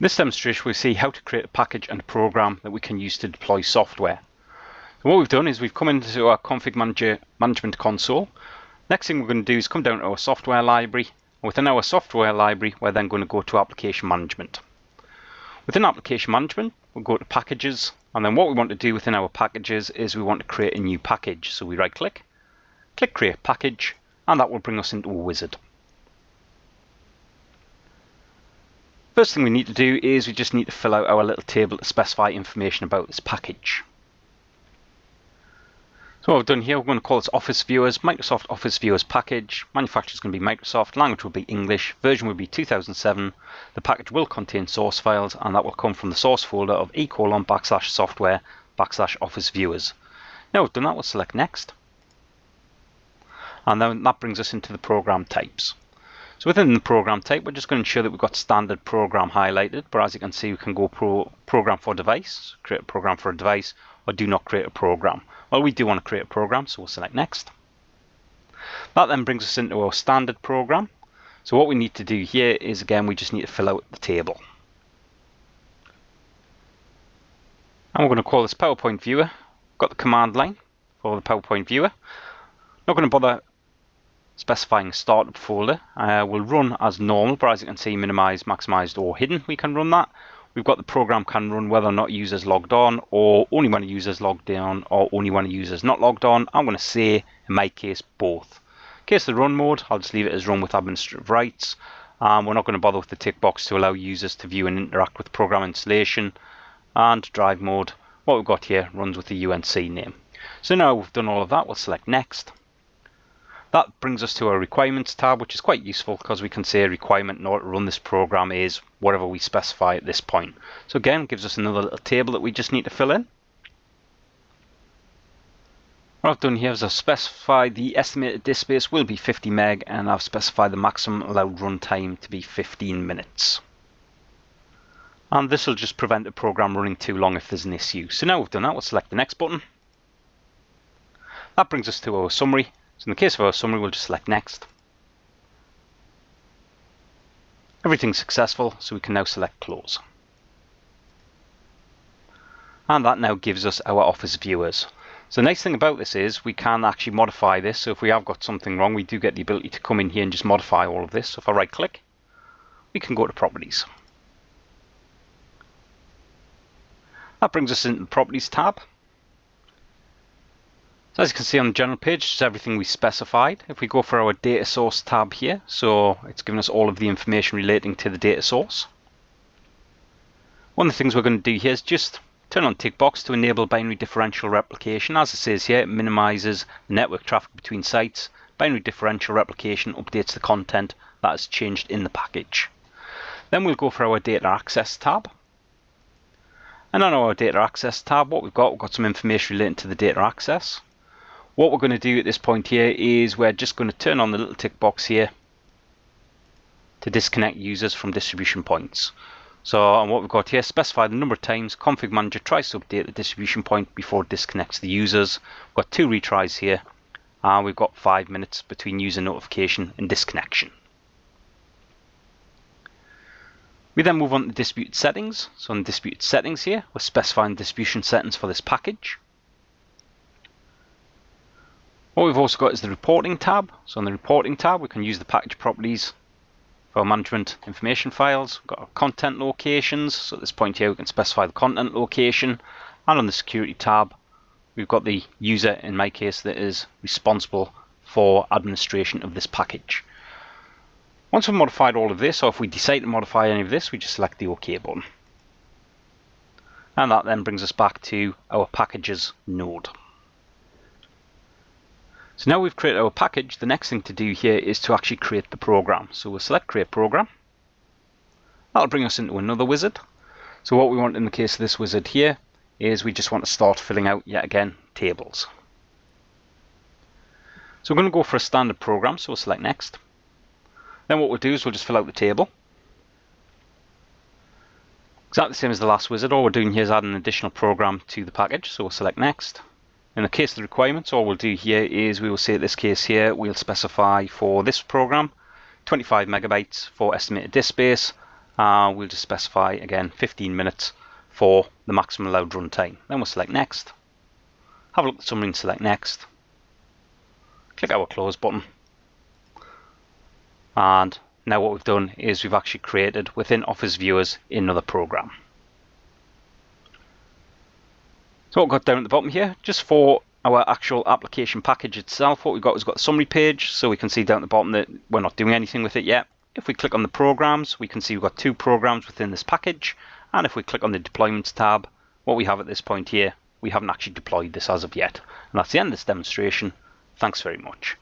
In this demonstration we'll see how to create a package and a program that we can use to deploy software. So what we've done is we've come into our config management console. Next thing we're going to do is come down to our software library. Within our software library we're then going to go to application management. Within application management we'll go to packages, and then what we want to do within our packages is we want to create a new package. So we right click, click create package, and that will bring us into a wizard. First thing we need to do is we just need to fill out our little table to specify information about this package. So what I've done here, we're going to call this Office Viewers, Microsoft Office Viewers package. Manufacturer is going to be Microsoft, language will be English, version will be 2007. The package will contain source files, and that will come from the source folder of e://software/Office Viewers. Now we've done that, we'll select next. And then that brings us into the program types. So within the program type, we're just going to ensure that we've got standard program highlighted, but as you can see we can go program for device, create a program for a device, or do not create a program. Well, we do want to create a program, so we'll select next. That then brings us into our standard program. So what we need to do here is, again, we just need to fill out the table. And we're going to call this PowerPoint viewer. Got the command line for the PowerPoint viewer. Not going to bother specifying a startup folder. We'll run as normal, but as you can see, minimized, maximized, or hidden, we can run that. We've got the program can run whether or not users logged on, or only when a user's logged on, or only when a user's not logged on. I'm going to say, in my case, both. In case of the run mode, I'll just leave it as run with administrative rights. We're not going to bother with the tick box to allow users to view and interact with program installation. And drive mode, what we've got here runs with the UNC name. So now we've done all of that, we'll select next. That brings us to our requirements tab, which is quite useful because we can say a requirement in order to run this program is whatever we specify at this point. So again, it gives us another little table that we just need to fill in. What I've done here is I've specified the estimated disk space will be 50 meg, and I've specified the maximum allowed runtime to be 15 minutes. And this will just prevent the program running too long if there's an issue. So now we've done that, we'll select the next button. That brings us to our summary. So in the case of our summary, we'll just select next. Everything's successful, so we can now select close. And that now gives us our Office viewers. So the nice thing about this is we can actually modify this. So if we have got something wrong, we do get the ability to come in here and just modify all of this. So if I right click, we can go to properties. That brings us into the properties tab. So as you can see on the general page, it's everything we specified. If we go for our data source tab here, so it's given us all of the information relating to the data source. One of the things we're going to do here is just turn on tick box to enable binary differential replication. As it says here, it minimizes the network traffic between sites. Binary differential replication updates the content that is changed in the package. Then we'll go for our data access tab. And on our data access tab, what we've got some information relating to the data access. What we're going to do at this point here is we're just going to turn on the little tick box here to disconnect users from distribution points. So and what we've got here, specify the number of times config manager tries to update the distribution point before it disconnects the users. We've got 2 retries here, and we've got 5 minutes between user notification and disconnection. We then move on to distributed settings. So in distributed settings here, we're specifying distribution settings for this package. What we've also got is the reporting tab. So in the reporting tab, we can use the package properties for our management information files. We've got our content locations. So at this point here, we can specify the content location. And on the security tab, we've got the user, in my case, that is responsible for administration of this package. Once we've modified all of this, or if we decide to modify any of this, we just select the OK button. And that then brings us back to our packages node. So now we've created our package, the next thing to do here is to actually create the program. So we'll select create program. That'll bring us into another wizard. So what we want in the case of this wizard here is we just want to start filling out, yet again, tables. So we're going to go for a standard program, so we'll select next. Then what we'll do is we'll just fill out the table. Exactly the same as the last wizard. All we're doing here is add an additional program to the package, so we'll select next. In the case of the requirements, all we'll do here is we will say, in this case here, we'll specify for this program 25 megabytes for estimated disk space, We'll just specify again 15 minutes for the maximum allowed runtime. Then we'll select next. Have a look at the summary and select next. Click our close button. And now what we've done is we've actually created within Office Viewers another program. So what we've got down at the bottom here, just for our actual application package itself, what we've got is the summary page, so we can see down at the bottom that we're not doing anything with it yet. If we click on the programs, we can see we've got 2 programs within this package, and if we click on the deployments tab, what we have at this point here, we haven't actually deployed this as of yet. And that's the end of this demonstration. Thanks very much.